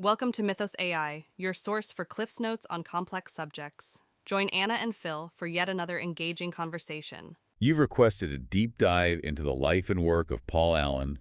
Welcome to Mythos AI, your source for Cliff's Notes on complex subjects. Join Anna and Phil for yet another engaging conversation. You've requested a deep dive into the life and work of Paul Allen,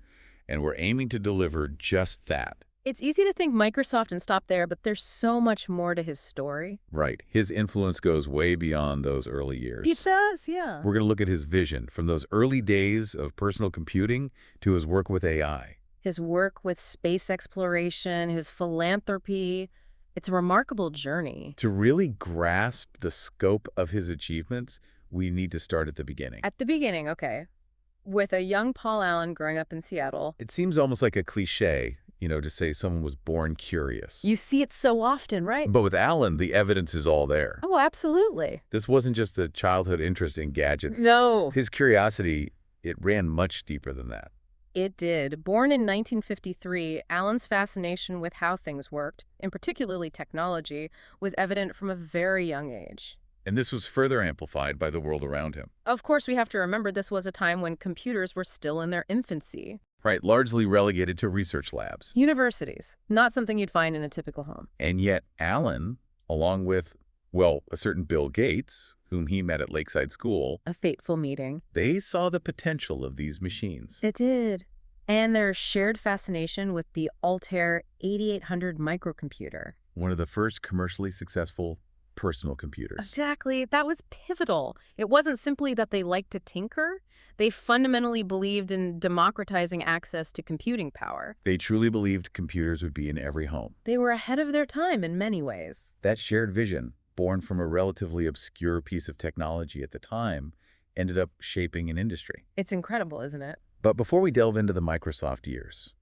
and we're aiming to deliver just that. It's easy to think Microsoft and stop there, but there's so much more to his story. Right. His influence goes way beyond those early years. It does, yeah. We're going to look at his vision from those early days of personal computing to his work with AI. His work with space exploration, his philanthropy. It's a remarkable journey. To really grasp the scope of his achievements, we need to start at the beginning. At the beginning, okay. With a young Paul Allen growing up in Seattle. It seems almost like a cliche, to say someone was born curious. You see it so often, right? But with Allen, the evidence is all there. Oh, absolutely. This wasn't just a childhood interest in gadgets. No. His curiosity, it ran much deeper than that. It did. Born in 1953, Allen's fascination with how things worked, and particularly technology, was evident from a very young age. And this was further amplified by the world around him. Of course, we have to remember this was a time when computers were still in their infancy. Right, largely relegated to research labs. Universities, not something you'd find in a typical home. And yet Allen, along with, a certain Bill Gates, whom he met at Lakeside School, A fateful meeting. they saw the potential of these machines. It did. And their shared fascination with the Altair 8800 microcomputer. One of the first commercially successful personal computers. Exactly. That was pivotal. It wasn't simply that they liked to tinker. They fundamentally believed in democratizing access to computing power. They truly believed computers would be in every home. They were ahead of their time in many ways. That shared vision, born from a relatively obscure piece of technology at the time, ended up shaping an industry. It's incredible, isn't it? But before we delve into the Microsoft years,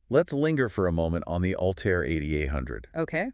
let's linger for a moment on the Altair 8800. Okay.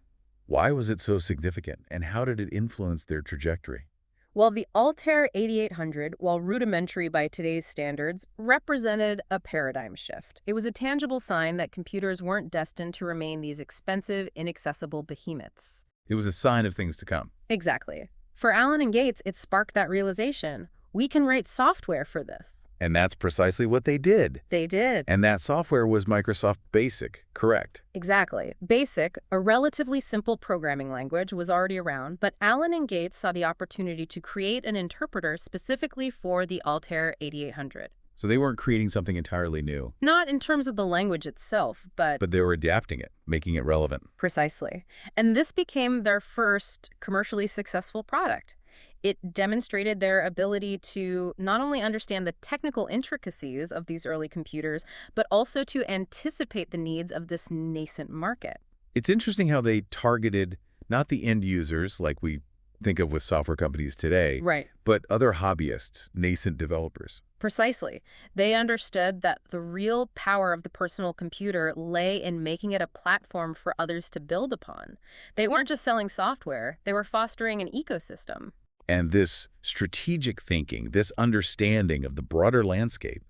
Why was it so significant, and how did it influence their trajectory? Well, the Altair 8800, while rudimentary by today's standards, represented a paradigm shift. It was a tangible sign that computers weren't destined to remain these expensive, inaccessible behemoths. It was a sign of things to come. Exactly. For Allen and Gates, it sparked that realization. We can write software for this. And that's precisely what they did. They did. And that software was Microsoft Basic, correct? Exactly. BASIC, a relatively simple programming language, was already around, but Allen and Gates saw the opportunity to create an interpreter specifically for the Altair 8800. So they weren't creating something entirely new. Not in terms of the language itself, but But they were adapting it, making it relevant. precisely. And this became their first commercially successful product. It demonstrated their ability to not only understand the technical intricacies of these early computers, but also to anticipate the needs of this nascent market. It's interesting how they targeted not the end users like we think of with software companies today, Right. but other hobbyists, nascent developers. Precisely. They understood that the real power of the personal computer lay in making it a platform for others to build upon. They weren't just selling software, they were fostering an ecosystem. And this strategic thinking, this understanding of the broader landscape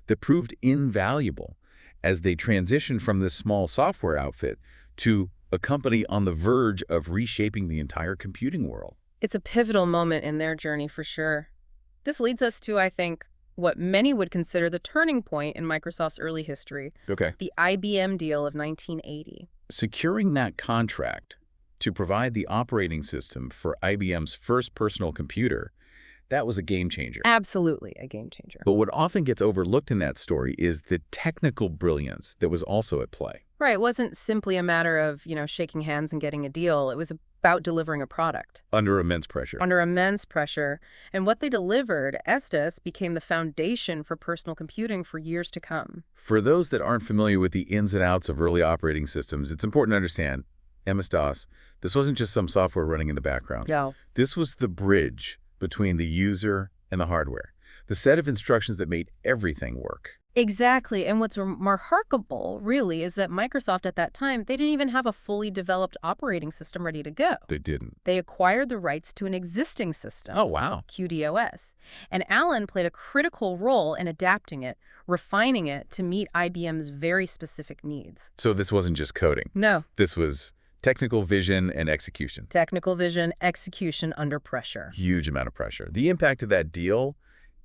that proved invaluable as they transitioned from this small software outfit to a company on the verge of reshaping the entire computing world. It's a pivotal moment in their journey for sure. This leads us to, I think, what many would consider the turning point in Microsoft's early history, Okay. the IBM deal of 1980. Securing that contract to provide the operating system for IBM's first personal computer, that was a game changer. Absolutely a game changer. But what often gets overlooked in that story is the technical brilliance that was also at play. Right, it wasn't simply a matter of, shaking hands and getting a deal. It was about delivering a product. Under immense pressure. Under immense pressure. And what they delivered, Estes, became the foundation for personal computing for years to come. For those that aren't familiar with the ins and outs of early operating systems, it's important to understand, MS-DOS, this wasn't just some software running in the background. No. This was the bridge between the user and the hardware, the set of instructions that made everything work. Exactly. And what's remarkable, really, is that Microsoft at that time, they didn't even have a fully developed operating system ready to go. They didn't. They acquired the rights to an existing system. Oh, wow. QDOS. And Allen played a critical role in adapting it, refining it to meet IBM's very specific needs. So this wasn't just coding. No. This was technical vision and execution. Technical vision, execution under pressure. Huge amount of pressure. The impact of that deal,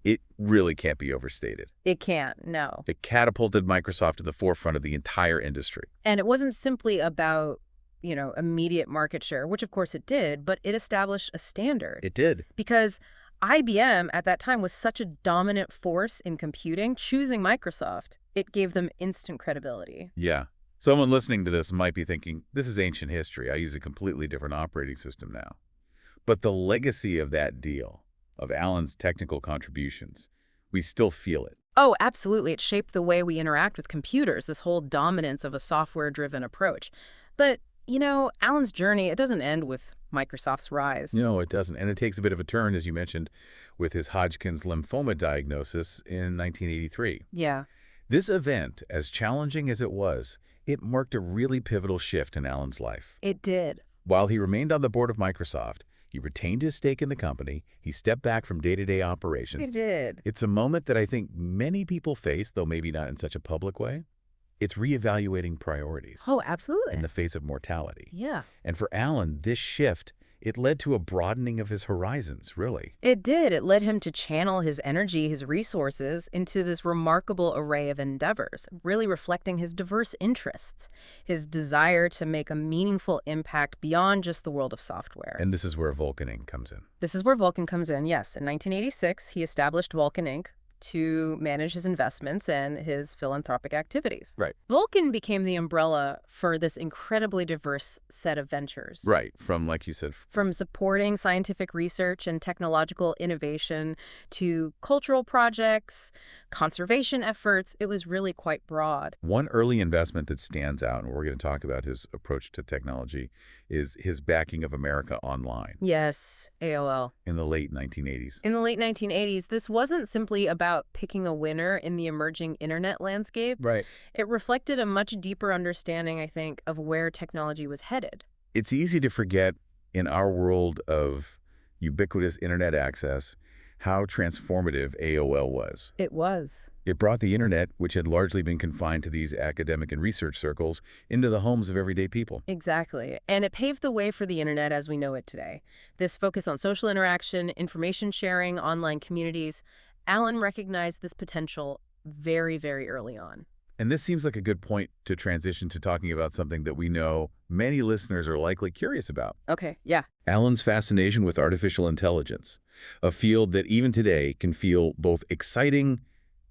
It really can't be overstated. It can't, no. It catapulted Microsoft to the forefront of the entire industry. And it wasn't simply about, immediate market share, which of course it did, but it established a standard. It did. Because IBM at that time was such a dominant force in computing, choosing Microsoft, it gave them instant credibility. Yeah. Someone listening to this might be thinking, this is ancient history. I use a completely different operating system now. But the legacy of that deal, of Allen's technical contributions, we still feel it. Oh, absolutely. It shaped the way we interact with computers, this whole dominance of a software-driven approach. But, Allen's journey, it doesn't end with Microsoft's rise. No, it doesn't. And it takes a bit of a turn, as you mentioned, with his Hodgkin's lymphoma diagnosis in 1983. Yeah. This event, as challenging as it was, it marked a really pivotal shift in Allen's life. It did. While he remained on the board of Microsoft, he retained his stake in the company. He stepped back from day-to-day operations. He did. It's a moment that I think many people face, though maybe not in such a public way. It's reevaluating priorities. Oh, absolutely. In the face of mortality. Yeah. And for Allen, this shift, it led to a broadening of his horizons, really. It did. It led him to channel his energy, his resources, into this remarkable array of endeavors, really reflecting his diverse interests, his desire to make a meaningful impact beyond just the world of software. And this is where Vulcan comes in. This is where Vulcan comes in, yes. In 1986, he established Vulcan Inc. to manage his investments and his philanthropic activities. Right. Vulcan became the umbrella for this incredibly diverse set of ventures. Right. From, like you said, From supporting scientific research and technological innovation to cultural projects, conservation efforts, it was really quite broad. one early investment that stands out, and we're going to talk about his approach to technology, is his backing of America Online Yes, AOL. in the late 1980s. In the late 1980s, this wasn't simply about picking a winner in the emerging internet landscape. Right. It reflected a much deeper understanding, I think, of where technology was headed. It's easy to forget in our world of ubiquitous internet access how transformative AOL was. It was. It brought the internet, which had largely been confined to these academic and research circles, into the homes of everyday people. Exactly. And it paved the way for the internet as we know it today. This focus on social interaction, information sharing, online communities, Allen recognized this potential very, very early on. And this seems like a good point to transition to talking about something that we know many listeners are likely curious about. Okay, yeah. Allen's fascination with artificial intelligence, a field that even today can feel both exciting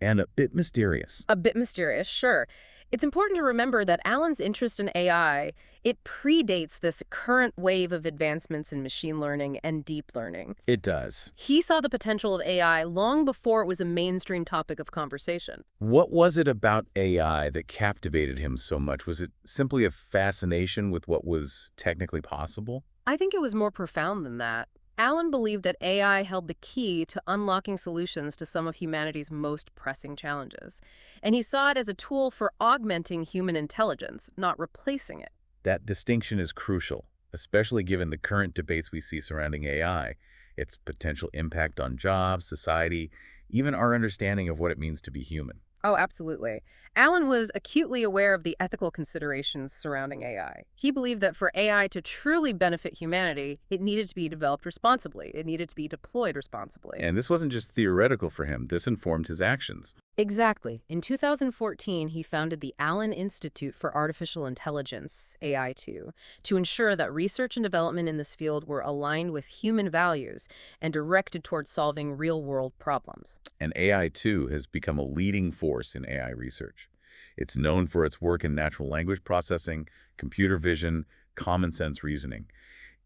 and a bit mysterious. A bit mysterious, sure. It's important to remember that Allen's interest in AI, it predates this current wave of advancements in machine learning and deep learning. It does. He saw the potential of AI long before it was a mainstream topic of conversation. What was it about AI that captivated him so much? Was it simply a fascination with what was technically possible? I think it was more profound than that. Allen believed that AI held the key to unlocking solutions to some of humanity's most pressing challenges. And he saw it as a tool for augmenting human intelligence, not replacing it. That distinction is crucial, especially given the current debates we see surrounding AI, its potential impact on jobs, society, even our understanding of what it means to be human. Oh, absolutely. Allen was acutely aware of the ethical considerations surrounding AI. He believed that for AI to truly benefit humanity, it needed to be developed responsibly. It needed to be deployed responsibly. And this wasn't just theoretical for him. This informed his actions. Exactly. In 2014, he founded the Allen Institute for Artificial Intelligence, AI2, to ensure that research and development in this field were aligned with human values and directed towards solving real-world problems. And AI, too, has become a leading force in AI research. It's known for its work in natural language processing, computer vision, common sense reasoning.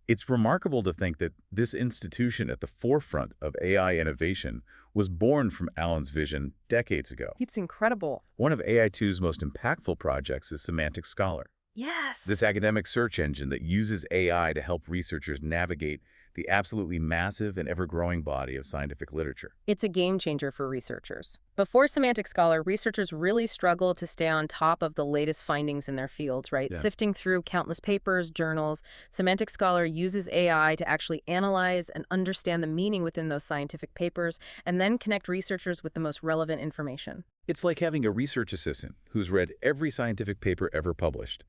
It's remarkable to think that this institution at the forefront of AI innovation was born from Allen's vision decades ago. It's incredible. One of AI2's most impactful projects is Semantic Scholar. Yes. This academic search engine that uses AI to help researchers navigate the absolutely massive and ever-growing body of scientific literature. It's a game changer for researchers. Before Semantic Scholar, researchers really struggled to stay on top of the latest findings in their fields, right? Yeah. Sifting through countless papers, journals, Semantic Scholar uses AI to actually analyze and understand the meaning within those scientific papers and then connect researchers with the most relevant information. It's like having a research assistant who's read every scientific paper ever published.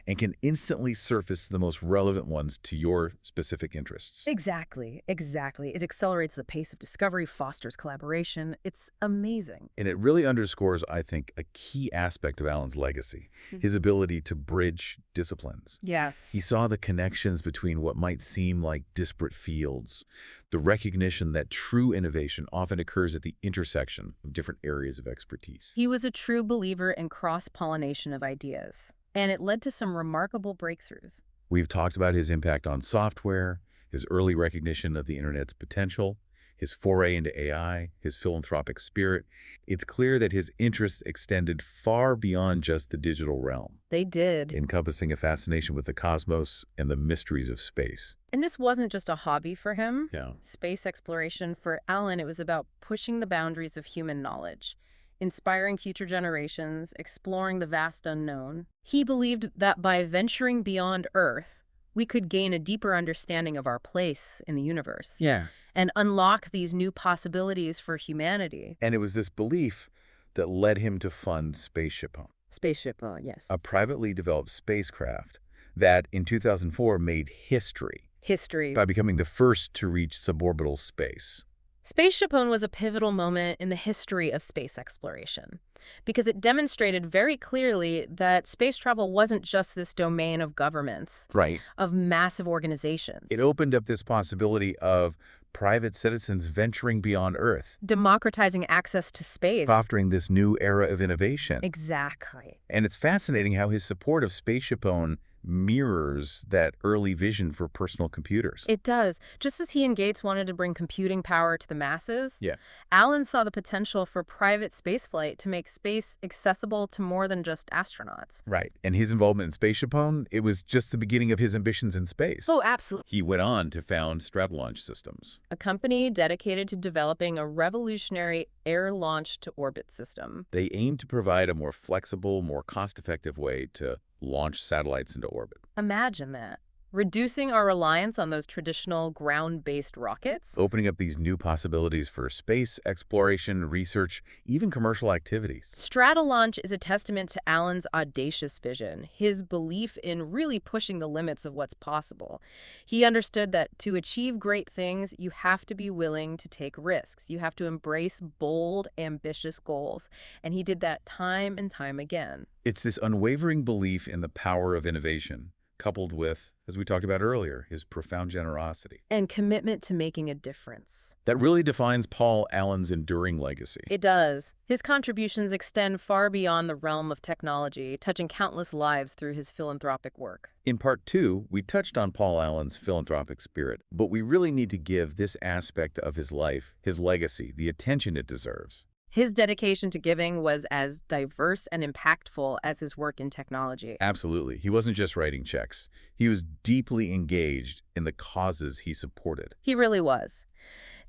and can instantly surface the most relevant ones to your specific interests. Exactly, exactly. It accelerates the pace of discovery, fosters collaboration. It's amazing. And it really underscores, I think, a key aspect of Allen's legacy, his ability to bridge disciplines. He Yes. saw the connections between what might seem like disparate fields, the recognition that true innovation often occurs at the intersection of different areas of expertise. He was a true believer in cross-pollination of ideas, and it led to some remarkable breakthroughs. We've talked about his impact on software, his early recognition of the internet's potential, his foray into AI, his philanthropic spirit. It's clear that his interests extended far beyond just the digital realm, They did. encompassing a fascination with the cosmos and the mysteries of space. And this wasn't just a hobby for him. Yeah. Space exploration for Allen, it was about pushing the boundaries of human knowledge, inspiring future generations, exploring the vast unknown. He believed that by venturing beyond Earth, we could gain a deeper understanding of our place in the universe Yeah. and unlock these new possibilities for humanity. And it was this belief that led him to fund Spaceship Home, Spaceship, yes. a privately developed spacecraft that in 2004 made history History. by becoming the first to reach suborbital space. Spaceship One was a pivotal moment in the history of space exploration because it demonstrated very clearly that space travel wasn't just this domain of governments, Right. of massive organizations. It opened up this possibility of private citizens venturing beyond Earth, Democratizing access to space. fostering this new era of innovation. Exactly. And it's fascinating how his support of Spaceship One mirrors that early vision for personal computers. It does. Just as he and Gates wanted to bring computing power to the masses, Yeah. Allen saw the potential for private spaceflight to make space accessible to more than just astronauts. Right. And his involvement in Spaceship One, it was just the beginning of his ambitions in space. Oh, absolutely. He went on to found Stratolaunch Systems. A company dedicated to developing a revolutionary air-launch-to-orbit system. They aimed to provide a more flexible, more cost-effective way to launch satellites into orbit. Imagine that. Reducing our reliance on those traditional ground-based rockets. Opening up these new possibilities for space exploration, research, even commercial activities. Stratolaunch is a testament to Allen's audacious vision, his belief in really pushing the limits of what's possible. He understood that to achieve great things, you have to be willing to take risks. You have to embrace bold, ambitious goals. And he did that time and time again. It's this unwavering belief in the power of innovation, coupled with, as we talked about earlier, his profound generosity, And commitment to making a difference. that really defines Paul Allen's enduring legacy. It does. His contributions extend far beyond the realm of technology, touching countless lives through his philanthropic work. In part 2, we touched on Paul Allen's philanthropic spirit, but we really need to give this aspect of his life, his legacy, the attention it deserves. His dedication to giving was as diverse and impactful as his work in technology. Absolutely. He wasn't just writing checks. He was deeply engaged in the causes he supported. He really was.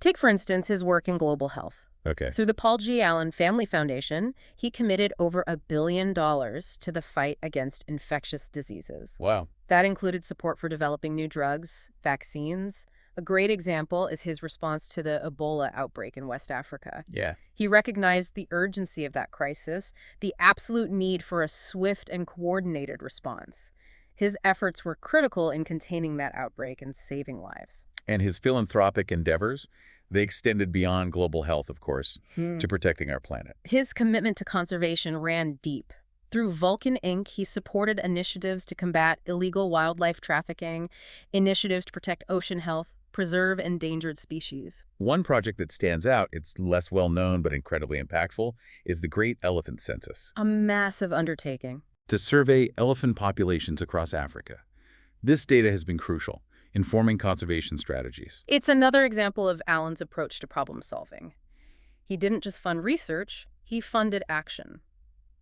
Take, for instance, his work in global health. Okay. Through the Paul G. Allen Family Foundation, he committed over $1 billion to the fight against infectious diseases. Wow. That included support for developing new drugs, vaccines. A great example is his response to the Ebola outbreak in West Africa. Yeah. He recognized the urgency of that crisis, the absolute need for a swift and coordinated response. His efforts were critical in containing that outbreak and saving lives. And his philanthropic endeavors, they extended beyond global health, of course, to protecting our planet. His commitment to conservation ran deep. Through Vulcan Inc., he supported initiatives to combat illegal wildlife trafficking, initiatives to protect ocean health, preserve endangered species. One project that stands out, it's less well-known but incredibly impactful, is the Great Elephant Census, A massive undertaking. to survey elephant populations across Africa. This data has been crucial, informing conservation strategies. It's another example of Allen's approach to problem solving. He didn't just fund research, he funded action,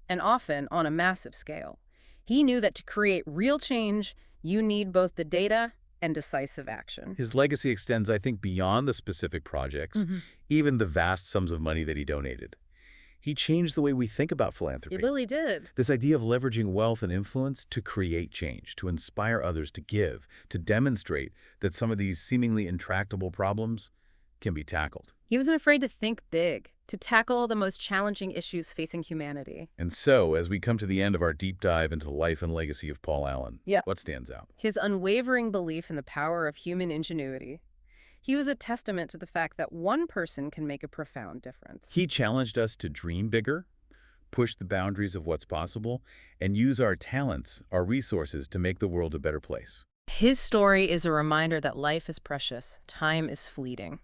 and often on a massive scale. He knew that to create real change, you need both the data and decisive action. His legacy extends, I think, beyond the specific projects, even the vast sums of money that he donated. He changed the way we think about philanthropy. He really did. This idea of leveraging wealth and influence to create change, to inspire others to give, to demonstrate that some of these seemingly intractable problems can be tackled. He wasn't afraid to think big, to tackle the most challenging issues facing humanity. And so, as we come to the end of our deep dive into the life and legacy of Paul Allen, Yeah. what stands out? His unwavering belief in the power of human ingenuity. He was a testament to the fact that one person can make a profound difference. He challenged us to dream bigger, push the boundaries of what's possible, and use our talents, our resources to make the world a better place. His story is a reminder that life is precious, time is fleeting,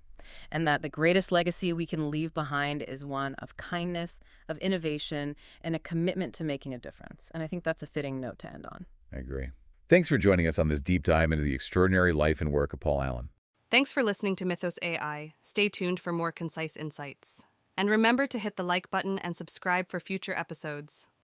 and that the greatest legacy we can leave behind is one of kindness, of innovation, and a commitment to making a difference. And I think that's a fitting note to end on. I agree. Thanks for joining us on this deep dive into the extraordinary life and work of Paul Allen. Thanks for listening to Mythos AI. Stay tuned for more concise insights. And remember to hit the like button and subscribe for future episodes.